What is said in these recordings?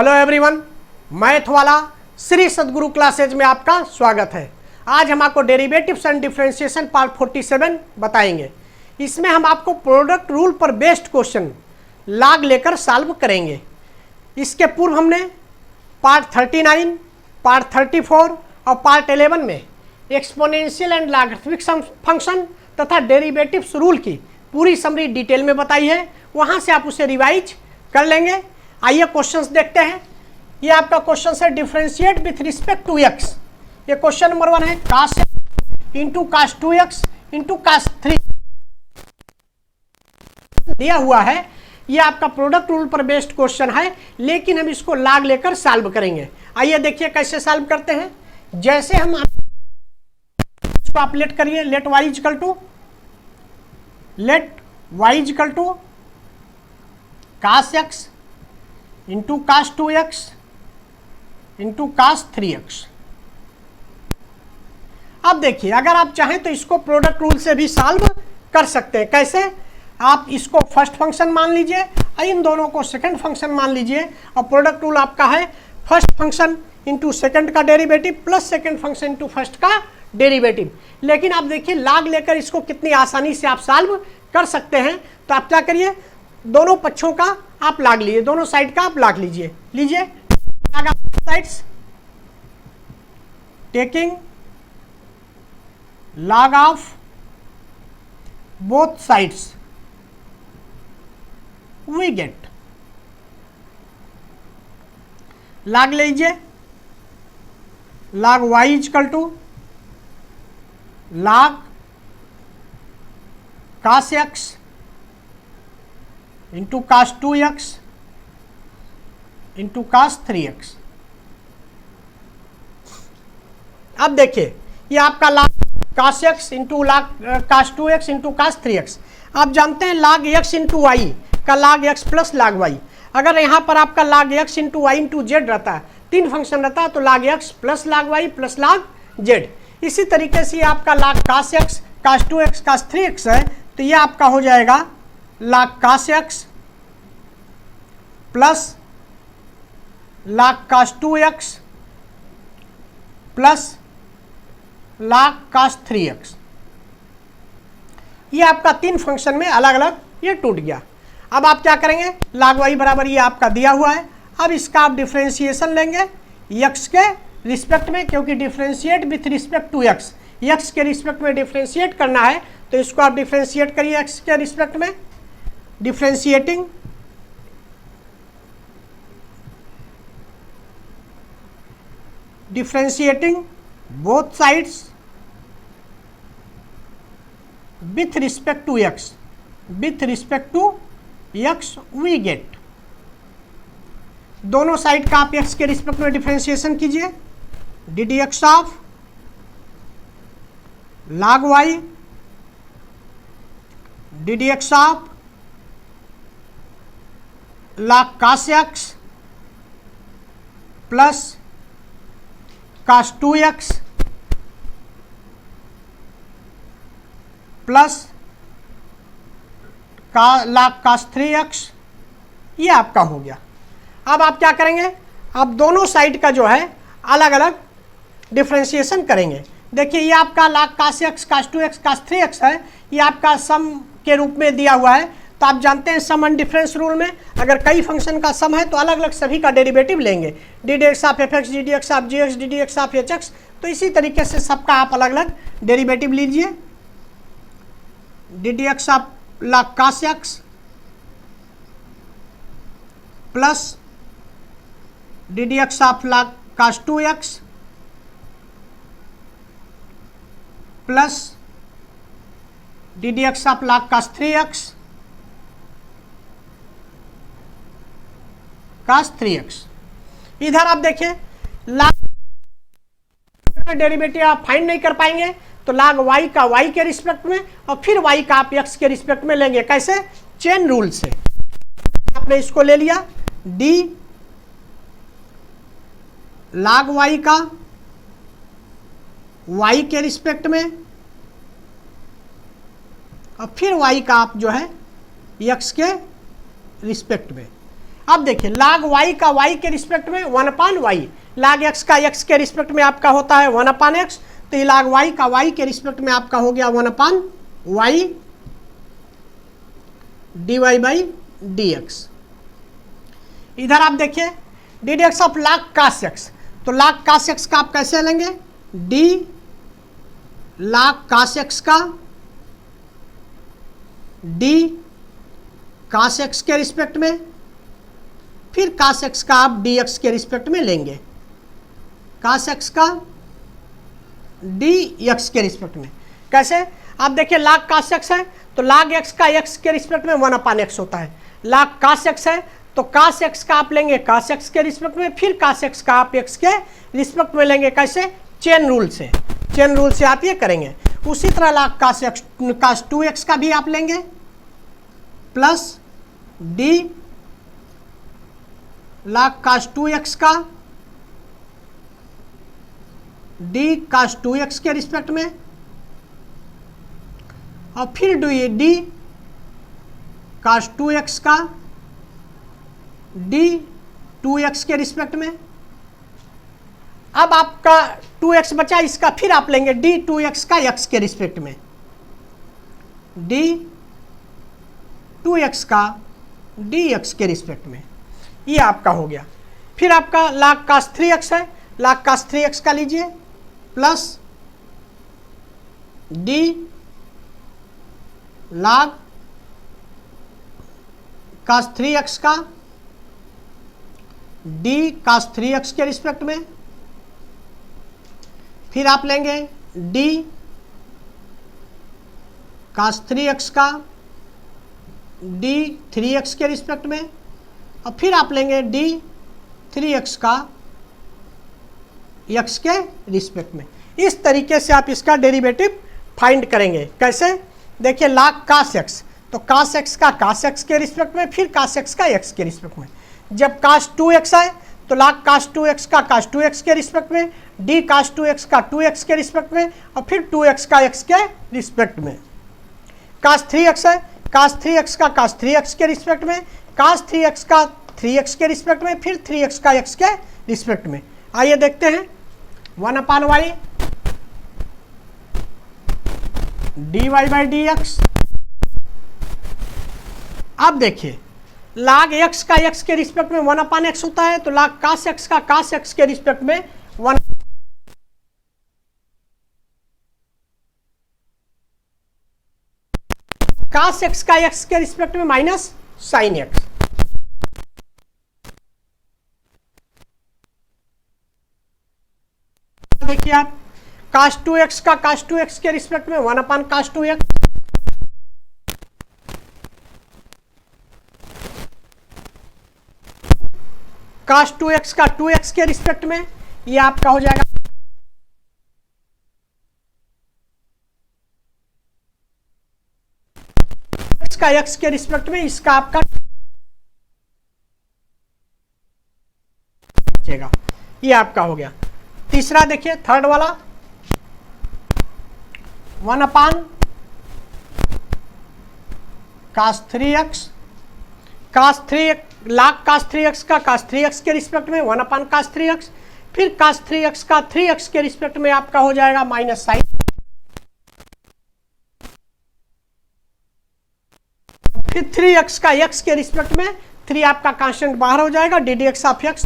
Hello everyone, math वाला श्री सद्गुरु classes में आपका स्वागत है। आज हम आपको डेरिवेटिव्स एंड डिफरेंशिएशन पार्ट 47 बताएंगे। इसमें हम आपको प्रोडक्ट रूल पर बेस्ड क्वेश्चन लॉग लेकर सॉल्व करेंगे। इसके पूर्व हमने पार्ट 39, पार्ट 34 और पार्ट 11 में एक्सपोनेंशियल एंड लॉगरिथमिक फंक्शन तथा डेरिवेटिव्स रूल की पूरी समरी डिटेल में बताई है। वहाँ से आप उसे रिवाइज कर लेंगे। आइए क्वेश्चंस देखते हैं। ये आपका क्वेश्चन है differentiate with respect to x. ये क्वेश्चन नंबर 1 है कास इंटू कास 2x इंटू कास 3 दिया हुआ है। ये आपका प्रोडक्ट रूल पर बेस्ड क्वेश्चन है, लेकिन हम इसको लॉग लेकर सॉल्व करेंगे। आइए देखिए कैसे सॉल्व करते हैं। जैसे हम इसको आप लेट करिए, let y equal to cos x into cos 2x into cos 3x। अब देखिए, अगर आप चाहें तो इसको प्रोडक्ट रूल से भी सॉल्व कर सकते हैं। कैसे? आप इसको फर्स्ट फंक्शन मान लीजिए और इन दोनों को सेकंड फंक्शन मान लीजिए, और प्रोडक्ट रूल आपका है फर्स्ट फंक्शन इंटू सेकंड का derivative plus second function into first का डेरिवेटिव। लेकिन आप देखिए लॉग लेकर इसको कितनी आसानी से आप सॉल्व कर सकते हैं। तो आप क्या करिए, दोनों पक्षों का आप लॉग लीजिए, दोनों साइड का आप लॉग लीजिए। Sides taking log of both sides we get log लीजिए, log y equal to log cos x into cos 2x into cos 3x। अब देखिए ये आपका log cos x into log cos 2x into cos 3x। आप जानते हैं log x into y का log x plus log y। अगर यहाँ पर आपका log x into y into z रहता है, 3 फंक्शन रहता है, तो log x plus log y plus log z। इसी तरीके से आपका log cos x cos 2x cos 3x है, तो ये आपका हो जाएगा log cos x plus log cos 2x plus log cos 3x। ये आपका 3 फंक्शन में अलग अलग ये टूट गया। अब आप क्या करेंगे, log y बराबर ये आपका दिया हुआ है। अब इसका आप डिफरेंशिएशन लेंगे x के रिस्पेक्ट में, क्योंकि differentiate with respect to x, x के रिस्पेक्ट में डिफरेंशिएट करना है। तो इसको आप डिफरेंशिएट करिए x के रिस्पेक्ट में। Differentiating both sides with respect to x, with respect to x we get। दोनों साइड का आप x के रिस्पेक्ट में डिफरेंशिएशन कीजिए। D d x of log y D d x of log cos x plus cos 2x plus log cos 3x। ये आपका हो गया। अब आप क्या करेंगे, आप दोनों साइड का जो है अलग अलग डिफरेंशिएशन करेंगे। देखिए ये आपका log cos x cos 2x cos 3x है, ये आपका सम के रूप में दिया हुआ है। तो आप जानते हैं सम एंड डिफरेंस रूल में अगर कई फंक्शन का सम है तो अलग अलग सभी का डेरिवेटिव लेंगे। D d x of f x, d d x of g x, d d x of h x. तो इसी तरीके से सबका आप अलग अलग डेरिवेटिव लीजिए। D d x of log cos x plus D d x of log cos 2x plus D d x of log cos 3x cos 3x। इधर आप देखिए डेरिवेटिव आप फाइंड नहीं कर पाएंगे, तो log y का y के रिस्पेक्ट में और फिर y का आप x के रिस्पेक्ट में लेंगे। कैसे? चेन रूल से। आपने इसको ले लिया d log y का y के रिस्पेक्ट में और फिर y का आप जो है x के रिस्पेक्ट में। अब देखिए log y का y के रिस्पेक्ट में 1/y, log x का x के रिस्पेक्ट में आपका होता है 1/x, तो ये log y का y के रिस्पेक्ट में आपका हो गया 1/y dy/dx। इधर आप देखिए ddx of log cos x, तो log cos x का आप कैसे लेंगे, d log cos x का d cos x के रिस्पेक्ट में, फिर cos x का आप dx के रिस्पेक्ट में लेंगे, cos x का dx के रिस्पेक्ट में। कैसे, आप देखिए log cos x है तो log x का x के रिस्पेक्ट में 1/x होता है, log cos x है तो cos x का आप लेंगे cos x के रिस्पेक्ट में, फिर cos x का आप x के रिस्पेक्ट में लेंगे। कैसे, चेन रूल से, चेन रूल से आप ये करेंगे। उसी तरह log cos 2x का भी आप लेंगे plus d log cos 2x का d cos 2x के रिस्पेक्ट में, और फिर d cos 2x का d 2x के रिस्पेक्ट में। अब आपका 2x बचा, इसका फिर आप लेंगे d 2x का x के रिस्पेक्ट में, d 2x का dx के रिस्पेक्ट में, ये आपका हो गया। फिर आपका log cos 3x है, log cos 3x का लीजिए plus d log cos 3x का d cos 3x के रिस्पेक्ट में, फिर आप लेंगे d cos 3x का d 3x के रिस्पेक्ट में, और फिर आप लेंगे d 3x का x के रिस्पेक्ट में। इस तरीके से आप इसका डेरिवेटिव फाइंड करेंगे। कैसे, देखिए log cos x, तो cos x का cos x के रिस्पेक्ट में, फिर cos x का x के रिस्पेक्ट में। जब cos 2x है तो log cos 2x का cos 2x के रिस्पेक्ट में, d cos 2x का 2x के रिस्पेक्ट में, और फिर 2x का x के रिस्पेक्ट में। cos 3x है, cos 3x का cos 3x के रिस्पेक्ट में, cos 3x का 3x के रिस्पेक्ट में, फिर 3x का x के रिस्पेक्ट में। आइए देखते हैं 1/y dy/dx। अब देखिए log x का x के रिस्पेक्ट में 1/x होता है, तो log cos x का cos x के रिस्पेक्ट में 1, cos x का x के रिस्पेक्ट में माइनस sin x। देखिए आप cos 2x का cos 2x के रिस्पेक्ट में 1/cos 2x, cos 2x का 2x के रिस्पेक्ट में, ये आपका हो जाएगा x का x के रिस्पेक्ट में, इसका आपका ये आपका हो गया। तीसरा देखिए थर्ड वाला 1/cos 3x, log cos 3x का cos 3x के रिस्पेक्ट में 1/cos 3x, फिर cos 3x का 3x के रिस्पेक्ट में आपका हो जाएगा माइनस साइन, फिर 3x का x के रिस्पेक्ट में, 3 आपका कांस्टेंट बाहर हो जाएगा, ddx ऑफ x।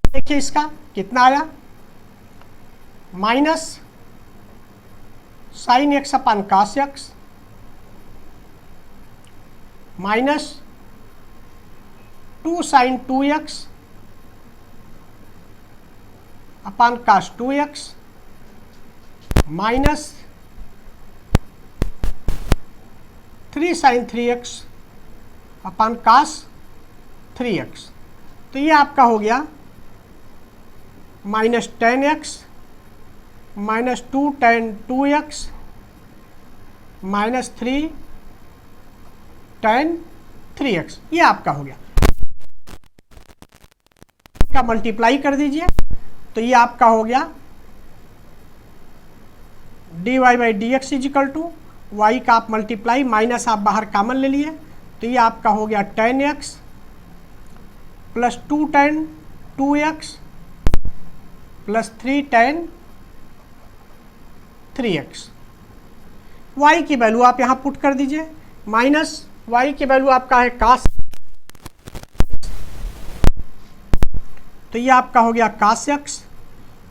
देखिए इसका कितना आया, minus sine x/cos x minus 2 sin 2x upon cos 2x minus 3 sin 3x upon cos 3x। तो ये आपका हो गया minus 10x minus 2 tan 2x minus 3 tan 3x, ये आपका हो गया। का मल्टीप्लाई कर दीजिए तो ये आपका हो गया dy/dx इजिकल टू y का आप मल्टीप्लाई, माइनस आप बाहर कॉमन ले लिए, तो ये आपका हो गया tan x plus 2 tan 2x plus 3 tan 3x। y की वैल्यू आप यहाँ पुट कर दीजिए, माइनस y की वैल्यू आपका है cos, तो ये आपका हो गया cos x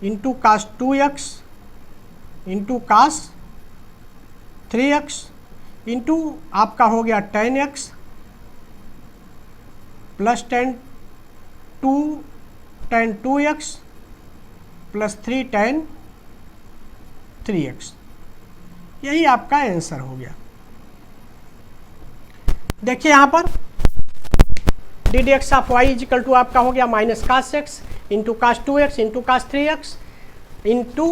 into cos 2x into cos 3x into आपका हो गया tan x plus tan 2x plus 3 tan 3x। यही आपका आंसर हो गया। देखिए यहाँ पर d d x of y is equal to आपका हो गया minus cos x into cos 2x into cos 3x into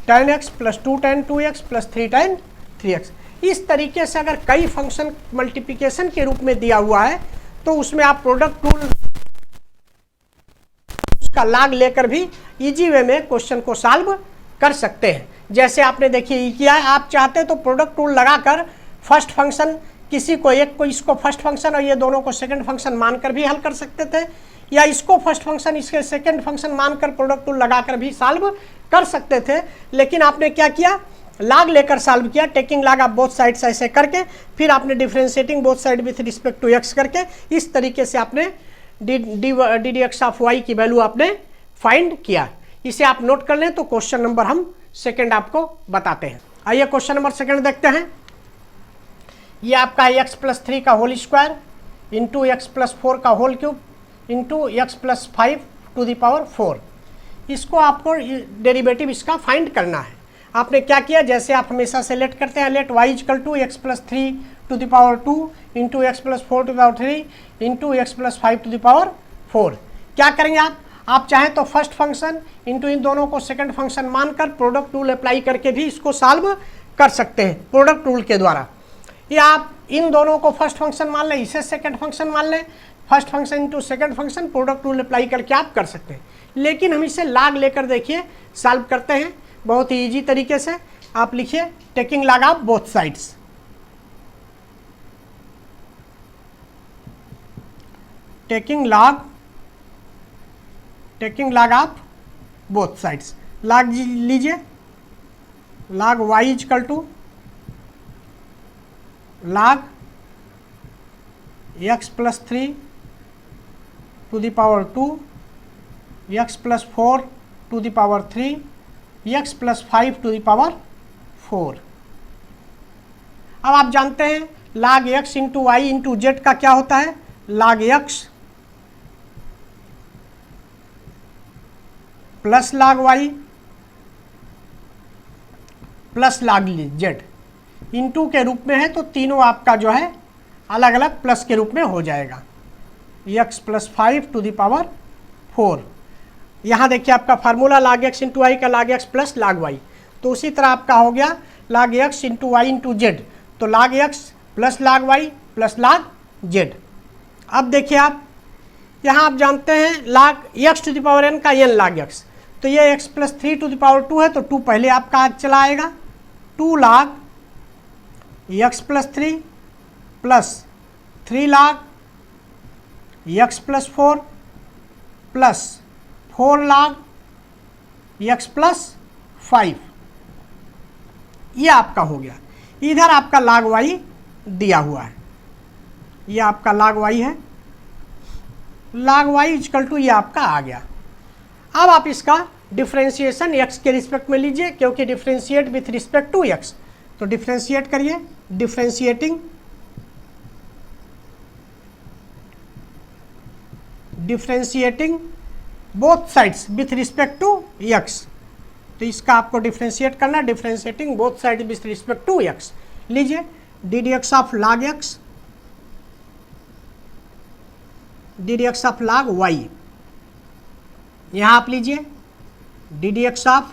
tan x plus 2 tan 2x plus 3 tan 3x। इस तरीके से अगर कई फंक्शन मल्टीप्लिकेशन के रूप में दिया हुआ है तो उसमें आप प्रोडक्ट रूल उसका लाग लेकर भी इजी वे में क्वेश्चन को सॉल्व कर सकते हैं। जैसे आपने देखिए किया है, आप चाहते तो प्रोडक्ट रूल लगाकर फर्स्ट फंक्शन किसी को एक को इसको फर्स्ट फंक्शन और ये दोनों को सेकंड फंक्शन मानकर भी हल कर सकते थे, या इसको फर्स्ट फंक्शन इसके सेकंड फंक्शन मानकर प्रोडक्ट रूल लगाकर भी सॉल्व कर सकते थे। लेकिन आपने क्या किया, लाग लेकर सॉल्व किया, taking log of both sides ऐसे करके, फिर आपने differentiating both side with respect to x करके इस तरीके से आपने d d x of y की वैल्यू आपने फाइंड किया। इसे आप नोट कर लें तो क्वेश्चन नंबर हम सेकंड आपको बताते हैं। आइए क्वेश्चन नंबर सेकंड देखते हैं। ये आपका है x प्लस 3 का whole square into x plus 4 का whole cube into x plus 5 to the power 4। इसको आपको डेरिवेटिव इसका फाइंड करना है। आपने क्या किया, जैसे आप हमेशा से लेट करते हैं, let y equal to x plus 3 to the power 2 into x plus 4 to the power 3 into x plus 5 to the power 4। क्या करेंगे आप चाहें तो फर्स्ट फंक्शन इंटू इन दोनों को सेकंड फंक्शन मानकर प्रोडक्ट रूल अप्लाई करके भी इसको सॉल्व कर सकते हैं प्रोडक्ट रूल के द्वारा, या आप इन दोनों को फर्स्ट फंक्शन मान लें, इसे सेकंड फंक्शन मान लें, first function into second function product rule apply करके आप कर सकते हैं। लेकिन हम इसे लाग लेकर देखिए सॉल्व करते हैं बहुत ही ईजी तरीके से। आप लिखिए taking log of both sides, taking log of both sides. Log लीजिए, log y equal to log x plus 3 to the power 2 x plus 4 to the power 3 x plus 5 to the power 4। अब आप जानते हैं log x into y into z का क्या होता है, log x plus log y plus log z into के रूप में है, तो तीनों आपका जो है अलग अलग प्लस के रूप में हो जाएगा। x plus 5 to the power 4। यहाँ देखिए आपका फार्मूला लाग x इंटू वाई का लाग x प्लस लाग वाई, तो उसी तरह आपका हो गया log x into y into z, तो log x plus log y plus log z. अब देखिए आप यहाँ आप जानते हैं log x to the power n का n लाग x, तो ये x plus 3 to the power 2 है, तो 2 पहले आपका आज चला आएगा, 2 लाग x प्लस 3 प्लस 3 लाग x प्लस 4 प्लस 4 लाग x प्लस 5। ये आपका हो गया। इधर आपका लाग y दिया हुआ है, ये आपका लाग y है, लाग y इक्वल टू ये आपका आ गया। अब आप इसका डिफरेंशिएशन x के रिस्पेक्ट में लीजिए, क्योंकि differentiate with respect to x, तो डिफरेंशिएट करिए, differentiating both sides with respect to x, तो इसका आपको डिफरेंशिएट करना, differentiating both side with respect to x। लीजिए d d x of log x, d d x of log y, यहाँ आप लीजिए डी डी एक्स ऑफ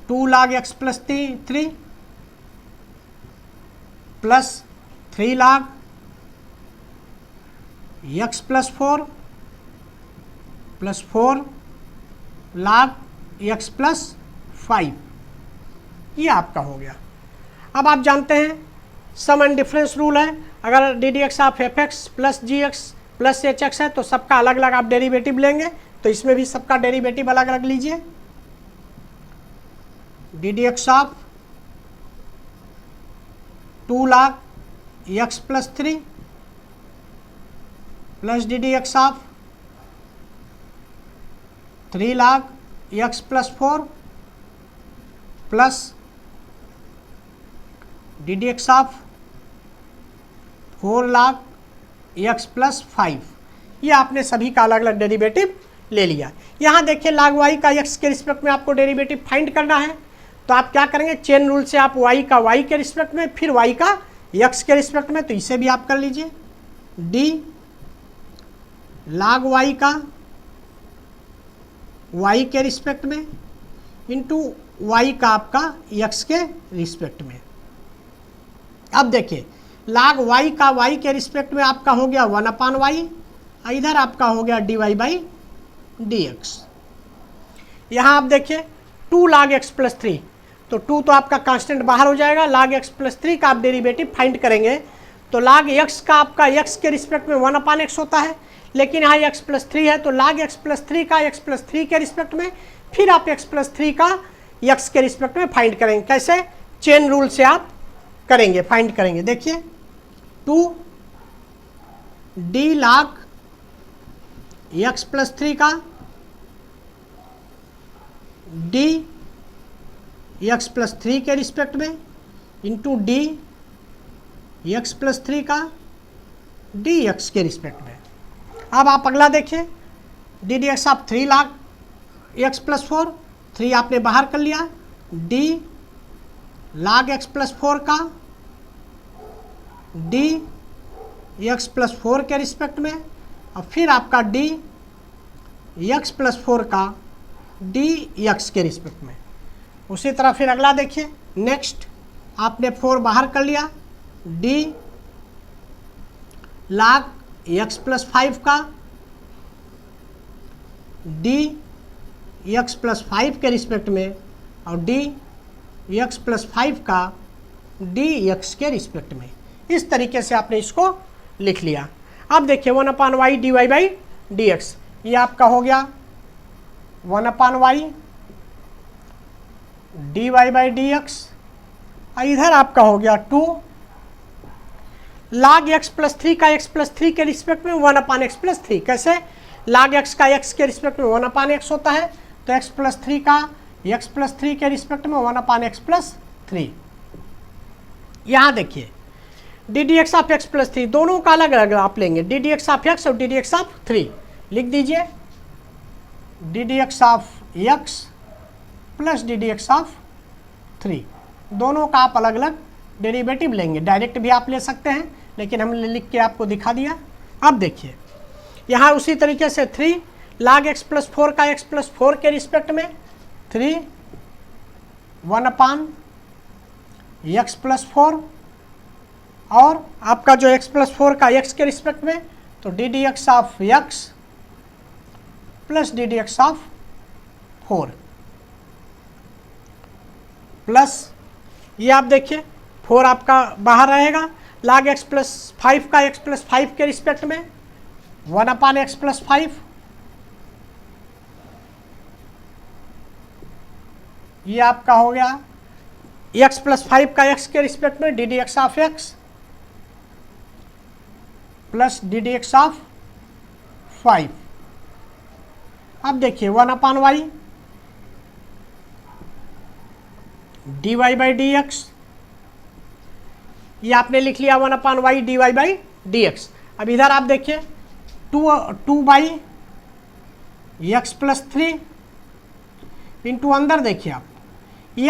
2 लाग x plus 3 plus 3 लाग x प्लस 4 प्लस 4 लाग x प्लस 5। ये आपका हो गया। अब आप जानते हैं सम एंड डिफरेंस रूल है, अगर d d x of f x plus g x plus h x है तो सबका अलग अलग आप डेरिवेटिव लेंगे, तो इसमें भी सबका डेरिवेटिव अलग अलग लीजिए। D d x of 2 lakh x plus 3 plus D d x of 3 lakh x plus 4 plus D d x of 4 lakh x plus 5। ये आपने सभी का अलग अलग डेरिवेटिव ले लिया। यहाँ देखिए log y का x के रिस्पेक्ट में आपको डेरिवेटिव फाइंड करना है, तो आप क्या करेंगे, चेन रूल से आप y का y के रिस्पेक्ट में, फिर y का x के रिस्पेक्ट में, तो इसे भी आप कर लीजिए। d log y का y के रिस्पेक्ट में इंटू y का आपका x के रिस्पेक्ट में। अब देखिए log y का y के रिस्पेक्ट में आपका हो गया 1/y, इधर आपका हो गया dy/dx। यहाँ आप देखिए 2 log x प्लस 3, तो 2 तो आपका कांस्टेंट बाहर हो जाएगा, log x प्लस 3 का आप डेरिवेटिव फाइंड करेंगे तो log x का आपका x के रिस्पेक्ट में 1/x होता है, लेकिन यहाँ x प्लस 3 है तो log x प्लस 3 का x प्लस 3 के रिस्पेक्ट में, फिर आप x प्लस 3 का x के रिस्पेक्ट में फाइंड करेंगे। कैसे, चेन रूल से आप करेंगे, फाइंड करेंगे। देखिए 2 d log x प्लस 3 का d x प्लस 3 के रिस्पेक्ट में इंटू d x प्लस 3 का dx के रिस्पेक्ट में। अब आप अगला देखिए, D d x of 3 lakh x plus 4, 3 आपने बाहर कर लिया, d log x प्लस 4 का d x प्लस 4 के रिस्पेक्ट में, और फिर आपका d x प्लस 4 का dx के रिस्पेक्ट में। उसी तरह फिर अगला देखिए, नेक्स्ट आपने 4 बाहर कर लिया, d log x प्लस 5 का dx प्लस 5 के रिस्पेक्ट में, और dx प्लस 5 का dx के रिस्पेक्ट में। इस तरीके से आपने इसको लिख लिया। अब देखिए 1/y dy/dx, ये आपका हो गया 1/y dy/dx, इधर आपका हो गया 2 log x प्लस 3 का x प्लस 3 के रिस्पेक्ट में 1/x प्लस 3। कैसे, log x का x के रिस्पेक्ट में 1/x होता है, तो x प्लस 3 का x प्लस 3 के रिस्पेक्ट में 1/x प्लस 3। यहाँ देखिए D d x of x plus 3, दोनों का अलग अलग आप लेंगे, d d x of x और डी डी एक्स ऑफ 3 लिख दीजिए। D d x of x plus D d x of 3, दोनों का आप अलग अलग डेरिवेटिव लेंगे। डायरेक्ट भी आप ले सकते हैं, लेकिन हमने लिख के आपको दिखा दिया। अब देखिए यहाँ उसी तरीके से 3 log x प्लस 4 का x प्लस 4 के रिस्पेक्ट में 3 1/x प्लस 4, और आपका जो x प्लस 4 का x के रिस्पेक्ट में, तो D d x of x plus D d x of 4 plus ये आप देखिए 4 आपका बाहर रहेगा, log x प्लस 5 का x प्लस 5 के रिस्पेक्ट में 1/x प्लस 5, ये आपका हो गया x प्लस 5 का x के रिस्पेक्ट में D d x of x plus D d x of 5। अब देखिए 1/y dy/dx, ये आपने लिख लिया 1/y dy/dx। अब इधर आप देखिए 2/x प्लस 3 इंटू अंदर देखिए आप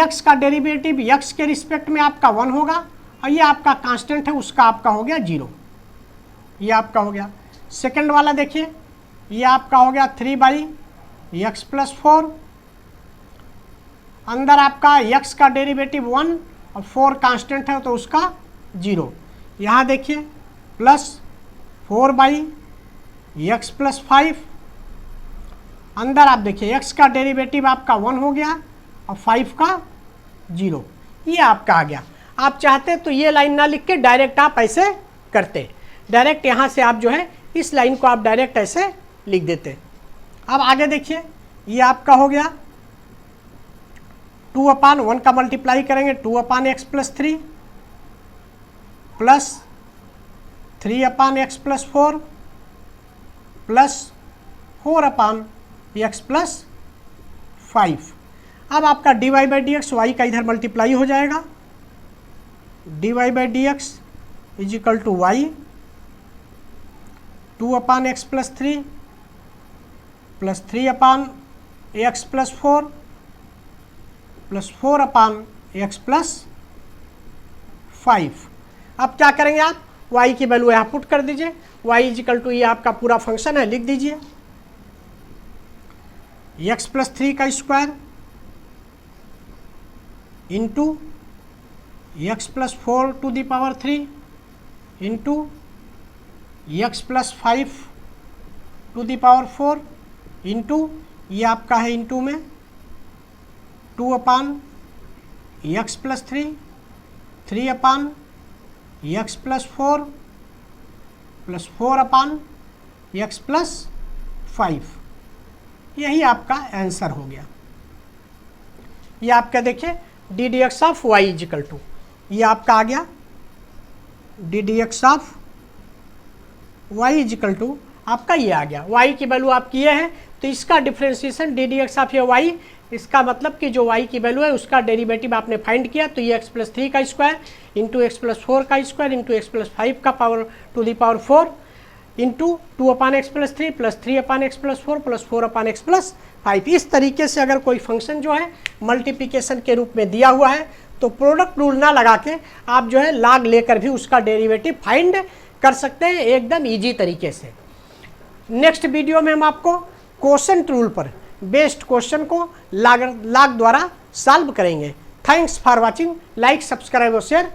x का डेरिवेटिव x के रिस्पेक्ट में आपका 1 होगा, और ये आपका कांस्टेंट है, उसका आपका हो गया 0, ये आपका हो गया। सेकंड वाला देखिए, ये आपका हो गया 3/x प्लस 4, अंदर आपका x का डेरिवेटिव 1 और 4 कांस्टेंट है तो उसका 0। यहाँ देखिए प्लस 4/x प्लस 5, अंदर आप देखिए x का डेरिवेटिव आपका 1 हो गया और 5 का 0। ये आपका आ गया। आप चाहते तो ये लाइन ना लिख के डायरेक्ट आप ऐसे करते, डायरेक्ट यहाँ से आप जो है इस लाइन को आप डायरेक्ट ऐसे लिख देते। अब आगे देखिए, ये आपका हो गया 2/1 का मल्टीप्लाई करेंगे 2/x + 3 plus 3/x + 4 plus 4/x + 5। अब आपका dy/dx y का इधर मल्टीप्लाई हो जाएगा, dy/dx = y 2/x + 3 plus 3/x + 4 plus 4/x + 5। अब क्या करेंगे आप, y की वैल्यू यहाँ पुट कर दीजिए, y = ये आपका पूरा फंक्शन है, लिख दीजिए x + 3 का square into x + 4 to the power 3 into x + 5 to the power 4 into ये आपका है इंटू में 2/x + 3 3/x + 4 प्लस 4/x + 5। यही आपका आंसर हो गया। ये आपका देखिए ddx ऑफ y = ये आपका आ गया ddx ऑफ y = आपका ये आ गया। y की वैल्यू आपकी ये है, तो इसका डिफ्रेंशिएशन ddx ऑफ ये y, इसका मतलब कि जो y की वैल्यू है उसका डेरिवेटिव आपने फाइंड किया, तो ये x + 3 का स्क्वायर इंटू x + 4 का स्क्वायर इंटू x + 5 का power to the power 4 into 2/x + 3 plus 3/x + 4 plus 4/x + 5। इस तरीके से अगर कोई फंक्शन जो है मल्टीप्लिकेशन के रूप में दिया हुआ है तो प्रोडक्ट रूल ना लगा के आप जो है log लेकर भी उसका डेरिवेटिव फाइंड कर सकते हैं एकदम ईजी तरीके से। नेक्स्ट वीडियो में हम आपको क्वोशंट रूल पर बेस्ड क्वेश्चन को log द्वारा सॉल्व करेंगे। Thanks for watching, like subscribe और शेयर।